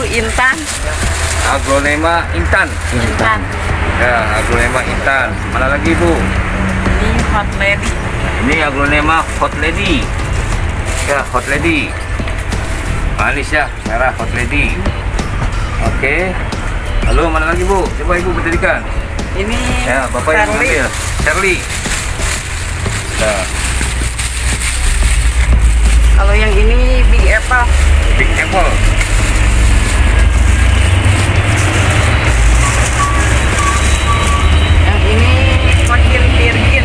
Intan. Aglonema Intan. Intan. Ya, Aglonema Intan. Mana lagi Bu? Ini Hot Lady. Ini Aglonema Hot Lady. Ya, Hot Lady. Manis ya, merah Hot Lady. Oke. Lalu mana lagi Bu? Coba Ibu berdirikan. Ini Ya, Bapak yang mengambil. Shirley. Ya. Kalau yang ini Big Apple. Big Apple. Yang ini Cochin Virgin.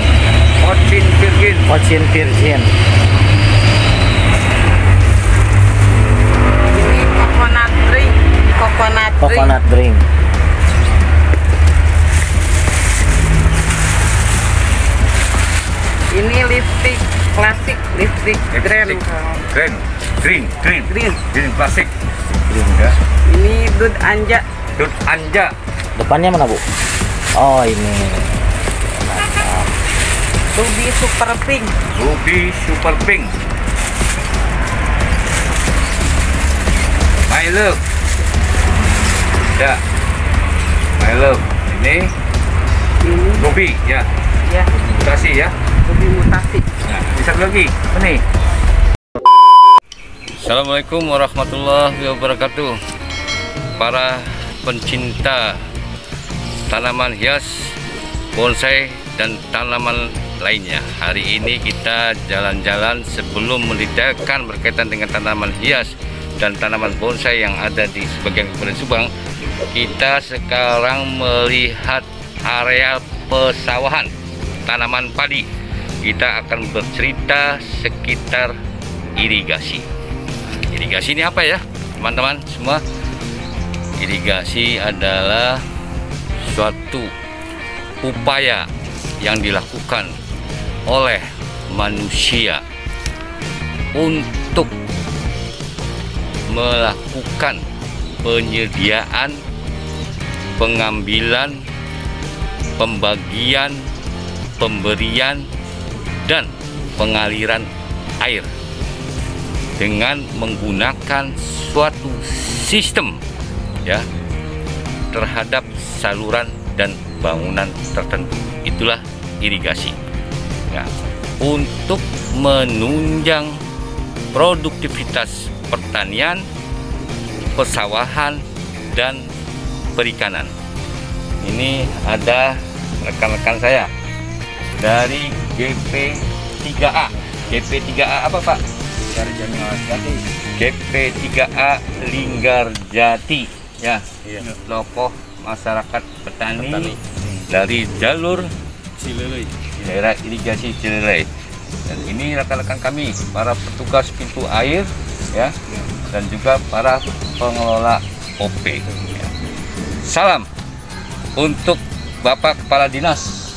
Cochin Virgin. Cochin Virgin. Ini Coconut Drink. Coconut Drink. Coconut drink. Ini lipstick klasik, lipstick Grand. Green klasik. Drink. Ya. Ini Dud Anja. Dut Anja. Depannya mana Bu? Oh ini. Ruby Super Pink. Ruby Super Pink. My Love. Ya. My Love. Ini Ini Ruby ya. ya, Mutasi ya. Ruby Mutasi. Nah, bisa lagi. Apa nih? Assalamualaikum warahmatullahi wabarakatuh. Para pencinta tanaman hias, bonsai dan tanaman lainnya. Hari ini kita jalan-jalan sebelum mendidakan berkaitan dengan tanaman hias dan tanaman bonsai yang ada di sebagian Kabupaten Subang. Kita sekarang melihat area pesawahan tanaman padi. Kita akan bercerita sekitar irigasi. Irigasi ini apa ya, teman-teman semua? Irigasi adalah suatu upaya yang dilakukan oleh manusia untuk melakukan penyediaan, pengambilan, pembagian, pemberian, dan pengaliran air dengan menggunakan suatu sistem ya terhadap saluran dan bangunan tertentu. Itulah irigasi. Nah, untuk menunjang produktivitas pertanian, pesawahan, dan perikanan. Ini ada rekan-rekan saya dari GP3A. GP3A apa Pak? GP3A Linggarjati ya, tokoh masyarakat petani dari jalur Cilelei, daerah irigasi Cilelei. Dan ini rekan-rekan kami, para petugas pintu air ya, dan juga para pengelola OP ya. Salam untuk Bapak Kepala Dinas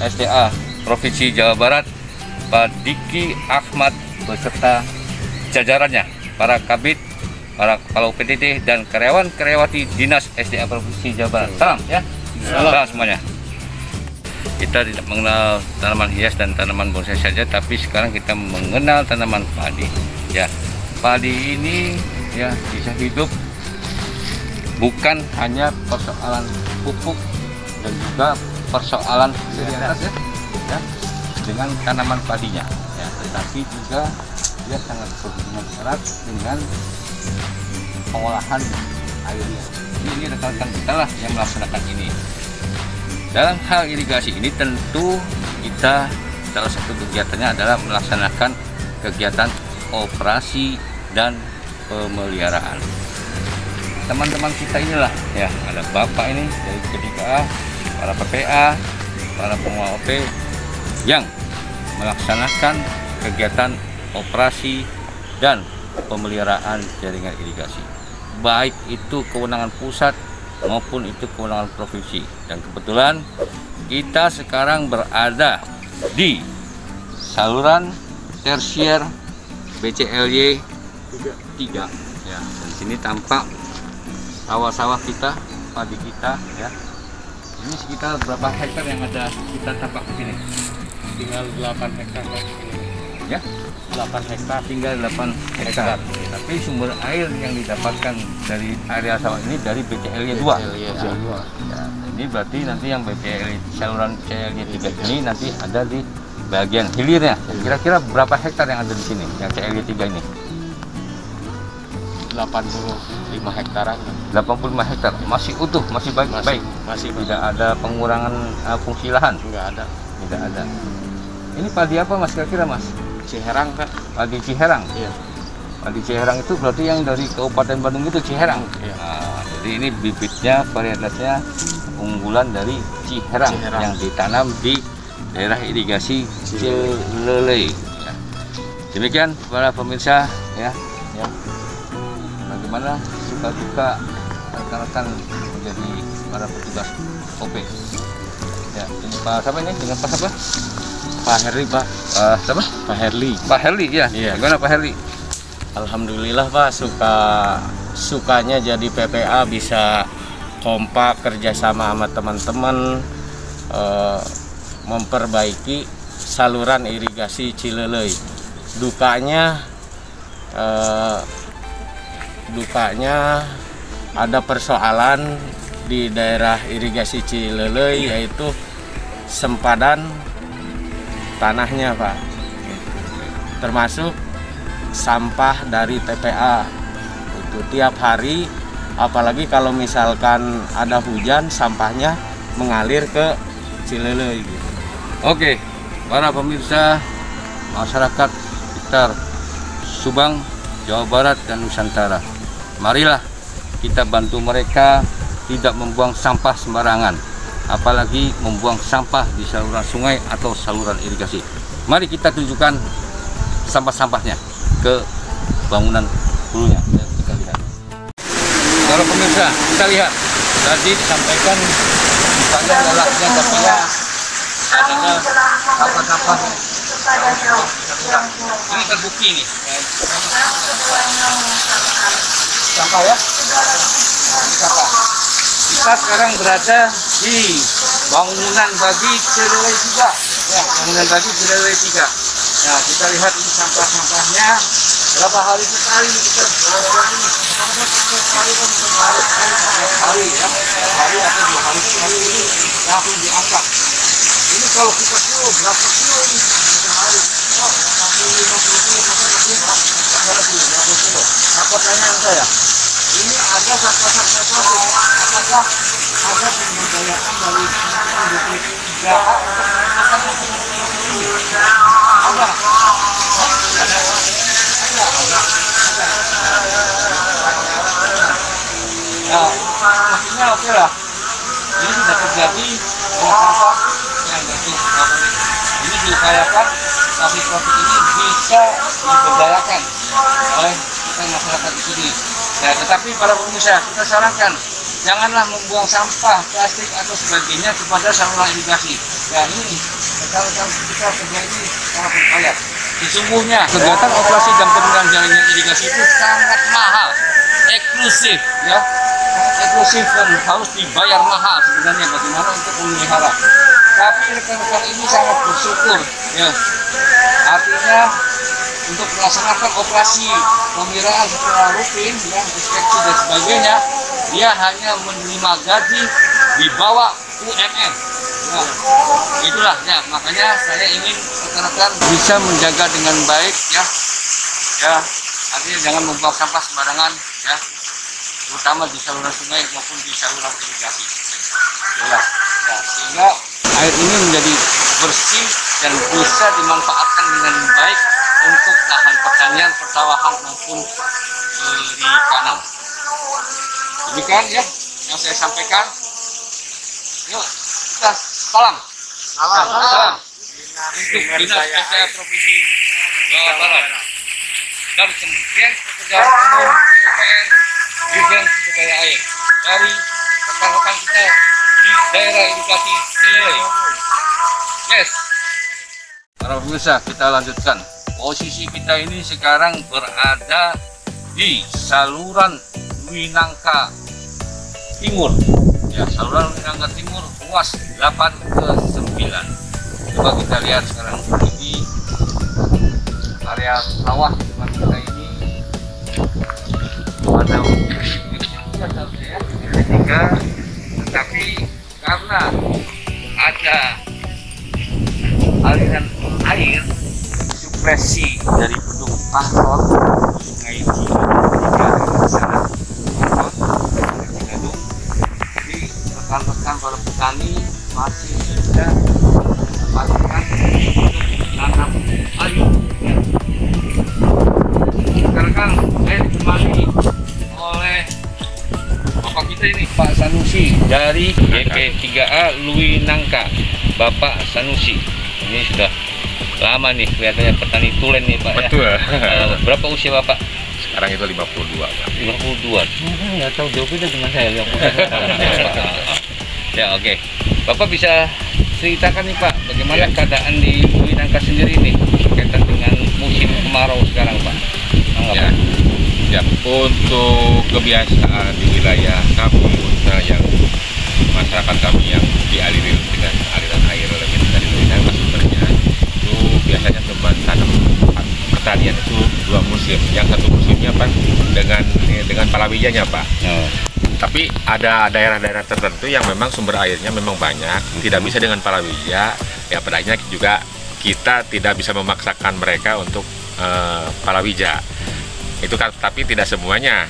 SDA Provinsi Jawa Barat, Pak Diki Ahmad beserta jajarannya, para kabid, para kepala UPTD, dan karyawan-karyawati Dinas SDA Provinsi Jawa Barat. Salam ya. Salam semuanya. Kita tidak mengenal tanaman hias dan tanaman bonsai saja, tapi sekarang kita mengenal tanaman padi. Ya, padi ini ya bisa hidup bukan hanya persoalan pupuk dan juga persoalan di atas ya, dengan tanaman padinya, ya, tetapi juga dia sangat berhubungan erat dengan pengolahan airnya. Ini rekan-rekan kita lah yang melaksanakan ini. Dalam hal irigasi ini tentu kita salah satu kegiatannya adalah melaksanakan kegiatan operasi dan pemeliharaan. Teman-teman kita inilah ya, ada Bapak ini dari GP3A, para PPA, para pengelola OP yang melaksanakan kegiatan operasi dan pemeliharaan jaringan irigasi, baik itu kewenangan pusat maupun itu kewenangan provinsi. Dan kebetulan kita sekarang berada di saluran tersier BCLY 3 ya. Di sini tampak sawah-sawah kita, padi kita ya. Ini sekitar berapa hektar yang ada kita tampak di sini? Tinggal 8 hektar Pak. ya. 8 hektar. Tinggal 8 hektar. Tapi sumber air yang didapatkan dari area sawah ini dari BCL-nya 2. Iya. Ya, ini berarti nanti yang BCL saluran CL-nya 3 ini nanti ada di bagian hilirnya. Kira-kira berapa hektar yang ada di sini yang CL-nya 3 ini? 85 hektaran. 85 hektar. Masih utuh, masih baik. Masih Tidak ada pengurangan fungsi lahan. enggak ada. Tidak ada. Ini padi apa Mas kira-kira Mas? Ciherang, Kak. Padi Ciherang. Iya. Padi Ciherang itu berarti yang dari Kabupaten Bandung itu Ciherang. Iya. Nah, jadi ini bibitnya, varietasnya unggulan dari Ciherang yang ditanam di daerah irigasi Cilelei. Ya. Demikian para pemirsa ya. Bagaimana suka-duka rekan-rekan menjadi para petugas OP. Ya, ini Pak siapa ini? Dengan Pak siapa? Pak Herli, Pak. Siapa? Pak Herli. Pak Herli ya. Iya. Gimana Pak Herli? Alhamdulillah, Pak, sukanya jadi PPA bisa kompak kerjasama sama teman-teman memperbaiki saluran irigasi Cilelei. Dukanya ada persoalan di daerah irigasi Cilelei, yaitu sempadan tanahnya, Pak, termasuk sampah dari TPA itu tiap hari, apalagi kalau misalkan ada hujan sampahnya mengalir ke Cilelei gitu. Oke, para pemirsa masyarakat sekitar Subang, Jawa Barat dan Nusantara, marilah kita bantu mereka tidak membuang sampah sembarangan, apalagi membuang sampah di saluran sungai atau saluran irigasi. Mari kita tunjukkan sampah-sampahnya ke bangunan hulunya. Kita lihat. Para pemirsa, kita lihat. Tadi disampaikan misalnya lalaknya TPA adalah sampah-sampah. Ini terbukti nih. Sampah ya. Sampah. Kita sekarang berada di bangunan bagi Cilelei 3. Ya, bangunan bagi Cilelei 3. Nah, kita lihat ini sampah-sampahnya. Berapa hari sekali kita hari ya, hari atau 2 hari sekali ini langsung diangkat. Ini kalau kita kilo berapa kilo ini sehari? Oh, 50 kilo, berapa kilo? Nah, pertanyaan saya, ini ada sampah-sampah plastik. Apakah ada pemberdayaan dari industri 3? Ada. Nah, maksudnya oke lah. Ini sudah terjadi sampah yang jatuh. Ini diupayakan pabrik-pabrik ini bisa diberdayakan oleh kita masyarakat di sini. Ya, tetapi para pemirsa, kita sarankan janganlah membuang sampah, plastik atau sebagainya kepada saluran irigasi. Ya, ini rekan-rekan kita kerja ini sangat berbahaya. Sesungguhnya kegiatan operasi dan penggunaan jaringan irigasi itu sangat mahal, eksklusif, ya, sangat eksklusif dan harus dibayar mahal sebenarnya bagaimana untuk memelihara. Tapi rekan-rekan ini sangat bersyukur, ya, artinya untuk melaksanakan operasi pemeliharaan secara rutin, ya, inspeksi dan sebagainya, dia hanya menerima gaji di bawah UMR. Nah, itulah ya, makanya saya ingin rekan-rekan bisa menjaga dengan baik, ya, artinya jangan membuang sampah sembarangan, ya, terutama di saluran sungai maupun di saluran irigasi. Ya, sehingga air ini menjadi bersih dan bisa dimanfaatkan dengan baik untuk lahan pertanian, persawahan maupun perikanan. Demikian ya yang saya sampaikan. Yuk kita salam untuk Dinas SDA Provinsi Jawa Barat dan Kementerian Pekerjaan Umum PUPR Dirjen Sumber Daya Air dari rekan-rekan kita di daerah irigasi Cilelei. Yes, para pemirsa, kita lanjutkan. Posisi kita ini sekarang berada di saluran Winangka Timur. Ya, saluran Winangka Timur luas 8 ke 9. Coba kita lihat sekarang ini area sawah di depan kita ini pada seharusnya ketiga, tetapi karena ada aliran air supresi dari Gunung Pahron, Sungai Cigadung di sana, Cigadung. Jadi rekan-rekan para petani masih bisa melakukan tanam padi. Sekarang kan saya ditemani oleh bapak kita ini, Pak Sanusi dari GP3A Lui Nangka. Bapak Sanusi ini sudah lama nih kelihatannya petani tulen nih Pak. Betul. Ya. Berapa usia Bapak? Sekarang itu 52 Pak. 52. Nggak tahu jauh beda dengan saya yang ya oke. Bapak bisa ceritakan nih Pak, bagaimana keadaan di Lui Nangka sendiri nih berkaitan dengan musim kemarau sekarang Pak? Ya. Ya, untuk kebiasaan di wilayah kami, khususnya yang masyarakat kami yang dialiri dengan aliran air lebih dari Lui Nangka sumbernya, itu biasanya teman tanam pertanian itu 2 musim. Yang satu musimnya Pak dengan palawijanya Pak. Tapi ada daerah-daerah tertentu yang memang sumber airnya memang banyak, tidak bisa dengan palawija. Ya padanya juga kita tidak bisa memaksakan mereka untuk palawija. Itu kan, tapi tidak semuanya.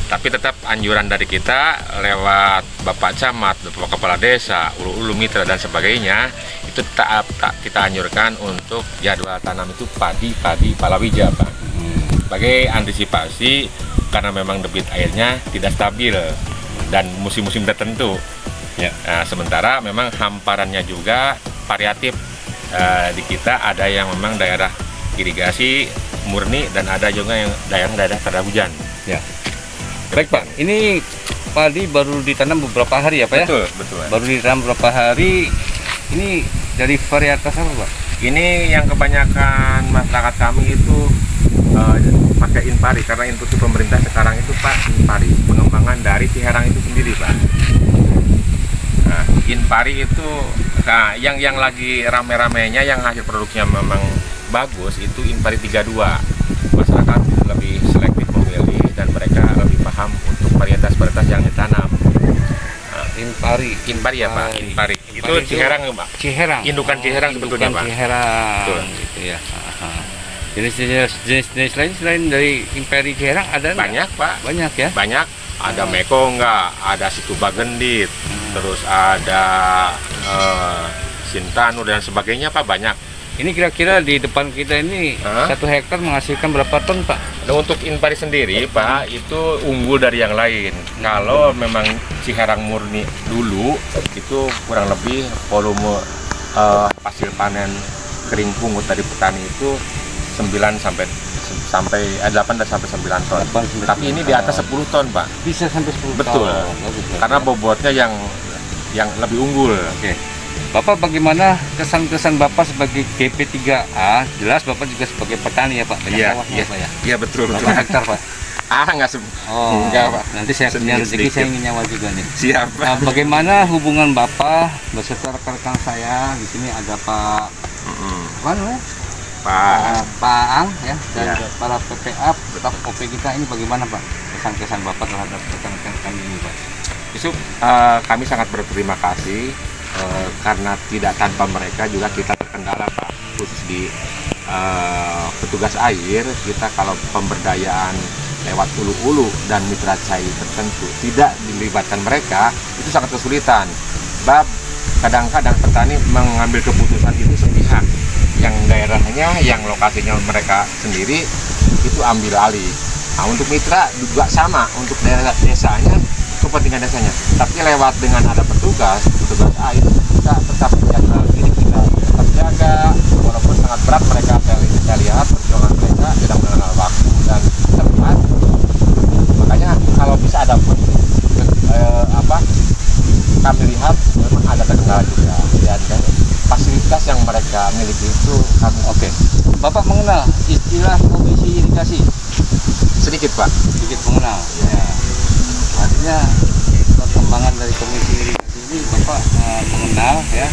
Tapi tetap anjuran dari kita lewat Bapak Camat, Bapak Kepala Desa, ulu mitra dan sebagainya, itu tak kita anjurkan untuk jadwal tanam itu padi palawija Pak. Sebagai antisipasi karena memang debit airnya tidak stabil dan musim-musim tertentu. Ya. Nah, sementara memang hamparannya juga variatif. Di kita ada yang memang daerah irigasi murni dan ada juga yang daerah-daerah tanda hujan. Ya. Baik Pak, ini padi baru ditanam beberapa hari ya Pak ya? Betul. Baru ditanam beberapa hari. Ini dari varietas apa Pak? Ini yang kebanyakan masyarakat kami itu pakai Inpari karena instruksi pemerintah sekarang itu Pak, Inpari pengembangan dari Ciherang itu sendiri Pak. Nah, Inpari itu yang lagi rame-ramenya yang hasil produksinya memang bagus itu Inpari 32. Masyarakat lebih selektif memilih dan mereka lebih paham untuk varietas-varietas yang ditanam. Inpari ya Pak, Inpari. Itu Ciherang Pak. Ciherang. Indukan Ciherang sebetulnya Pak. Ciherang. Betul. Gitu ya. Jenis lain selain dari Imperi Ciherang ada Banyak Pak. Banyak ya. Banyak. Ada Mekonga, ada Situ Bagendit, terus ada Sintanu dan sebagainya Pak, banyak. Ini kira-kira di depan kita ini 1 hektar menghasilkan berapa ton Pak? Nah, untuk Inpari sendiri Pak itu unggul dari yang lain. Kalau memang Ciherang murni dulu itu kurang lebih volume hasil panen kering pungut dari petani itu 8 sampai 9 ton. Tapi ini di atas 10 ton Pak. Bisa sampai 10 Betul. ton. Betul. Karena bobotnya yang lebih unggul. Oke. Bapak bagaimana kesan-kesan Bapak sebagai GP3A? Jelas Bapak juga sebagai petani ya Pak? Iya, Pak ya? Iya betul. Berapa hektar Pak? Enggak enggak Pak. Nanti saya punya rezeki saya ingin nyawa juga nih. Siap. Nah, bagaimana hubungan Bapak beserta rekan-rekan saya? Di sini ada Pak Pak Ang ya dan para PPA, staf OP kita ini bagaimana Pak? Kesan-kesan Bapak terhadap rekan-rekan kami ini Pak? Yusuf, kami sangat berterima kasih karena tidak tanpa mereka juga kita terkendala Pak, khusus di petugas air kita kalau pemberdayaan lewat ulu-ulu dan mitra cair tertentu tidak dilibatkan mereka itu sangat kesulitan. Bab kadang-kadang petani mengambil keputusan itu sepihak, yang daerahnya, yang lokasinya mereka sendiri itu ambil alih. Nah, untuk mitra juga sama, untuk daerah desanya kepentingan desanya, tapi lewat dengan ada petugas air kita tetap jaga diri kita, tetap jaga walaupun sangat berat mereka. Saya lihat perjuangan mereka tidak mengenal waktu dan tempat. Makanya kalau bisa ada pun kami lihat memang ada kendala juga dan fasilitas yang mereka miliki itu kami. Oke. Bapak mengenal istilah komisi irigasi? Sedikit Pak. Sedikit mengenal. Ya. Artinya perkembangan dari komisi irigasi ini Bapak mengenal ya.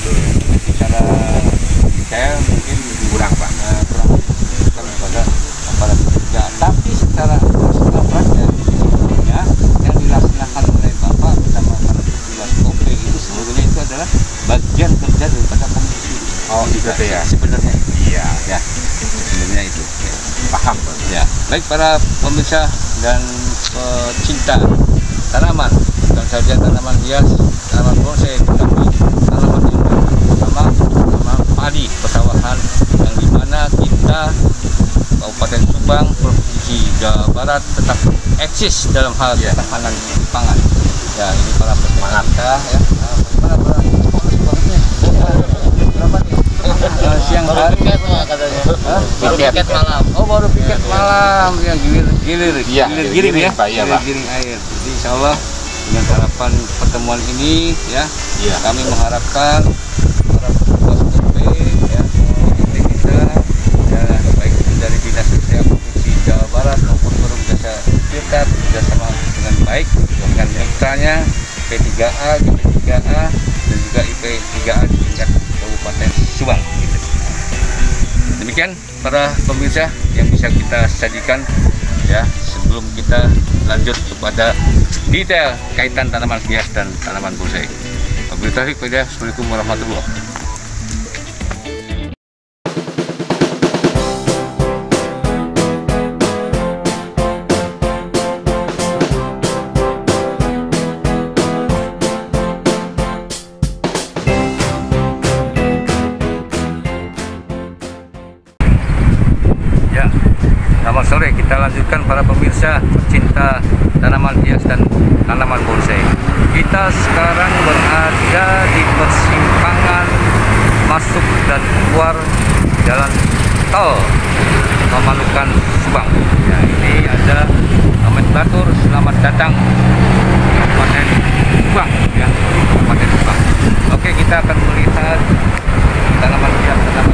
Secara saya mungkin kurang Pak. Kurang diserahkan kepada aparat kerjaan. Tapi secara keseluruhannya sebetulnya yang dilaksanakan oleh Bapak bersama para petugas OP itu sebenarnya itu adalah bagian kerja daripada komisi. Oh, itu tuh ya. Sebenarnya. Iya. Ya, sebenarnya itu. Ya. Paham. Ya, baik para pemirsa dan pecinta tanaman, bukan saja tanaman hias, tanaman bonsai, tetapi tanaman indah, terutama tanaman padi persawahan yang dimana kita Kabupaten Subang, Provinsi Jawa Barat tetap eksis dalam hal ketahanan pangan. Ya, ini para pecinta ya, para fokus bangetnya. Berapa nih? Siang hari piket malam. Oh, baru piket malam yang gilir giring ya. Giring air. Jadi insya Allah dengan harapan pertemuan ini ya, kami mengharapkan para petugas OP ya, kita ya, baik itu dari Dinas Sosial Provinsi Jawa Barat maupun Forum Jasa Tirta bekerjasama dengan baik dengan mitranya P3A, GP3A dan juga IP3A di tingkat Kabupaten Subang. Demikian para pemirsa yang bisa kita sajikan ya sebelum kita lanjut kepada detail kaitan tanaman hias dan tanaman bonsai. Wabillahi taufiq wal hidayah. Assalamualaikum warahmatullahi wabarakatuh. Selamat sore, kita lanjutkan para pemirsa pecinta tanaman hias dan tanaman bonsai. Kita sekarang berada di persimpangan masuk dan keluar jalan tol Pamanukan Subang. Ya, ini ada nomenklatur selamat datang Kabupaten Subang ya, Kabupaten Subang. Oke, kita akan melihat tanaman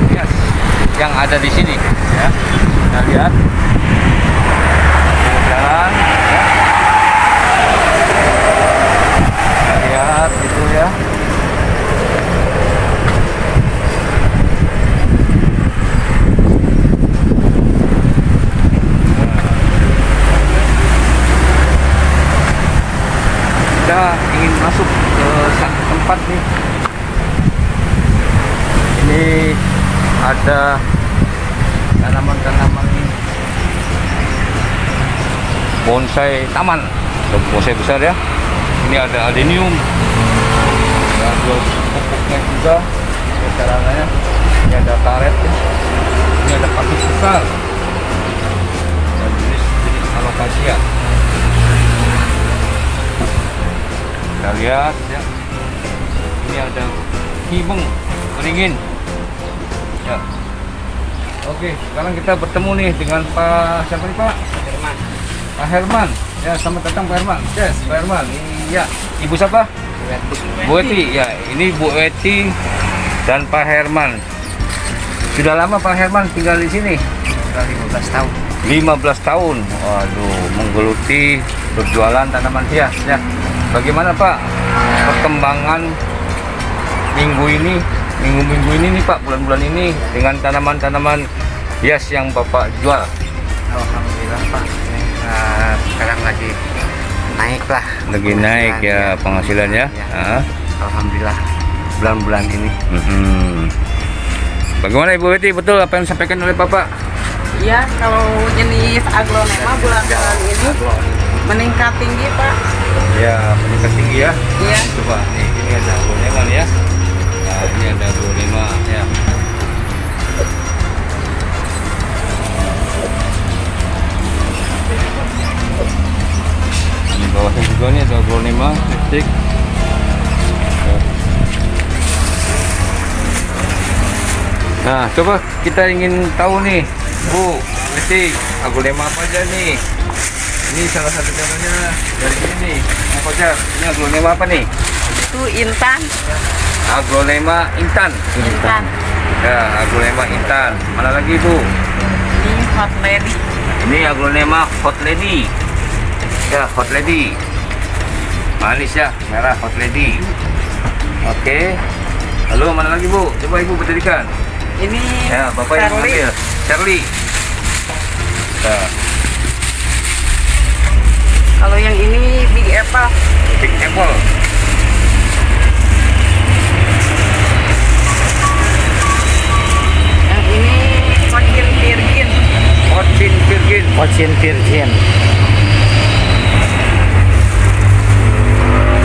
hias yang ada di sini ya. Kita lihat jalan ya. Kita lihat itu ya. Kita ingin masuk ke satu tempat nih. Ini ada tanaman-tanaman bonsai taman, bonsai besar ya. Ini ada adenium, ada pokoknya juga, ada caranya. Ini ada karet ya. Ini ada pakis besar dan jenis alokasia. Kita lihat ya. Ini ada hibeng beringin ya. Oke, sekarang kita bertemu nih dengan Pak siapa nih Pak? Herman. Pak Herman. Ya, selamat datang Pak Herman. Yes, Pak Herman. Iya. Ibu siapa? Bu Eti. Ya, ini Bu Eti dan Pak Herman. Sudah lama Pak Herman tinggal di sini? Sudah 15 tahun. 15 tahun. Waduh, menggeluti berjualan tanaman hias ya. Bagaimana Pak perkembangan minggu ini nih Pak, bulan-bulan ini dengan tanaman-tanaman hias yang Bapak jual? Alhamdulillah Pak, sekarang lagi naik lah. Lagi naik ya penghasilannya. Ya. Alhamdulillah bulan-bulan ini. Bagaimana Ibu Eti, betul apa yang disampaikan oleh Bapak? Iya, kalau jenis aglonema bulan-bulan ini meningkat tinggi Pak. Ya, meningkat tinggi ya. Iya. Coba nih, ini ada aglonema nih ya. Nah, ini ada aglonema ya. Ini bawahnya juga nih ada aglonema lipstick. Nah, coba kita ingin tahu nih, Bu Eti, aglonema apa aja nih? Ini salah satu contohnya dari sini nih. Apa aja? Ini aglonema apa nih? Itu intan. Aglonema intan. Intan. Ya, aglonema intan. Mana lagi Bu? Ini hot lady. Ini aglonema hot lady. Ya, hot lady. Manis ya, merah hot lady. Oke. Lalu mana lagi Bu? Coba Ibu berdirikan. Ini Ya, Bapak yang Charlie. mengambil. Charlie. ada Kalau yang ini Big Apple. Big Apple. Yang ini Cochin Virgin. Cochin Virgin. Cochin Virgin.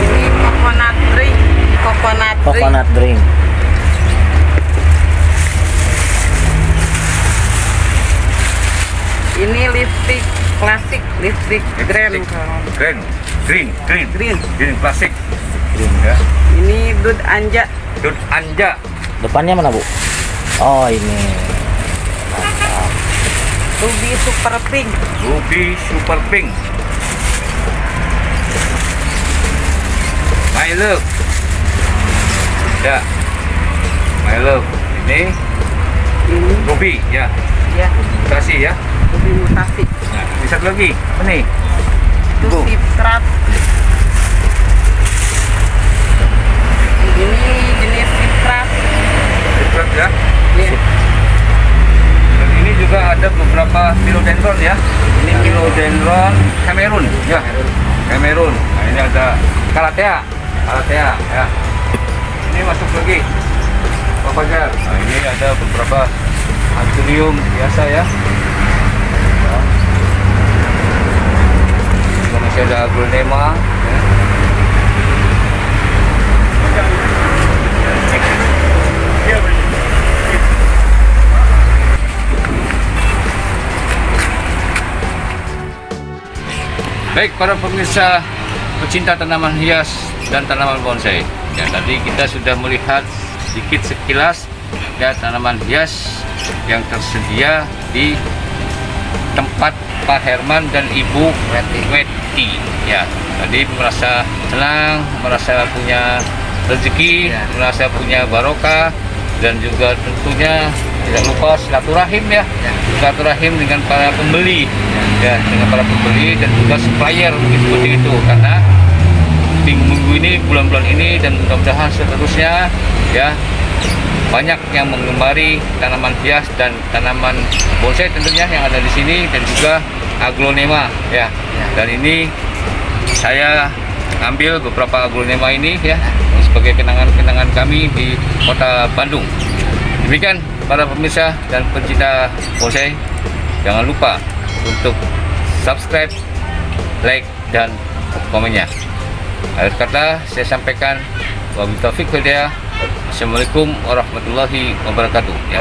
Ini coconut drink. Coconut drink. Coconut drink. Ini lipstick klasik, lipstick grand. Green klasik. Green. Ya. Ini Dud Anja. Dud Anja. Depannya mana, Bu? Oh, ini. Mantap. Ruby Super Pink. Ruby Super Pink. My Love. Ya. My Love. Ini Ini Ruby ya. ya, Kasih ya. Ruby mutasi. Nah, bisa lagi. Apa nih? Itu Bu. Citrat. Ini jenis Citrat. Citrat ya. Ya. Dan ini juga ada beberapa philodendron ya. Ini philodendron Cameroon ya. Cameroon. Nah, ini ada Calathea ya. Ini masuk lagi. Apa aja? Nah, ini ada beberapa anthurium biasa ya. Juga masih ada aglonema ya. Baik para pemirsa pecinta tanaman hias dan tanaman bonsai. Ya, tadi kita sudah melihat sedikit sekilas ya tanaman hias yang tersedia di tempat Pak Herman dan Ibu Weti. Ya, tadi merasa senang, merasa punya rezeki, merasa punya barokah, dan juga tentunya tidak lupa silaturahim ya, silaturahim dengan para pembeli ya, dengan para pembeli dan juga supplier seperti itu, karena minggu ini, bulan-bulan ini, dan mudah-mudahan seterusnya ya banyak yang menggemari tanaman hias dan tanaman bonsai tentunya yang ada di sini, dan juga aglonema ya. Dan ini saya ambil beberapa aglonema ini ya sebagai kenangan-kenangan kami di kota Bandung. Demikian para pemirsa dan pencinta bonsai, jangan lupa untuk subscribe, like, dan komennya. Akhir kata saya sampaikan wabillahi taufiq wal hidayah. Assalamualaikum warahmatullahi wabarakatuh ya.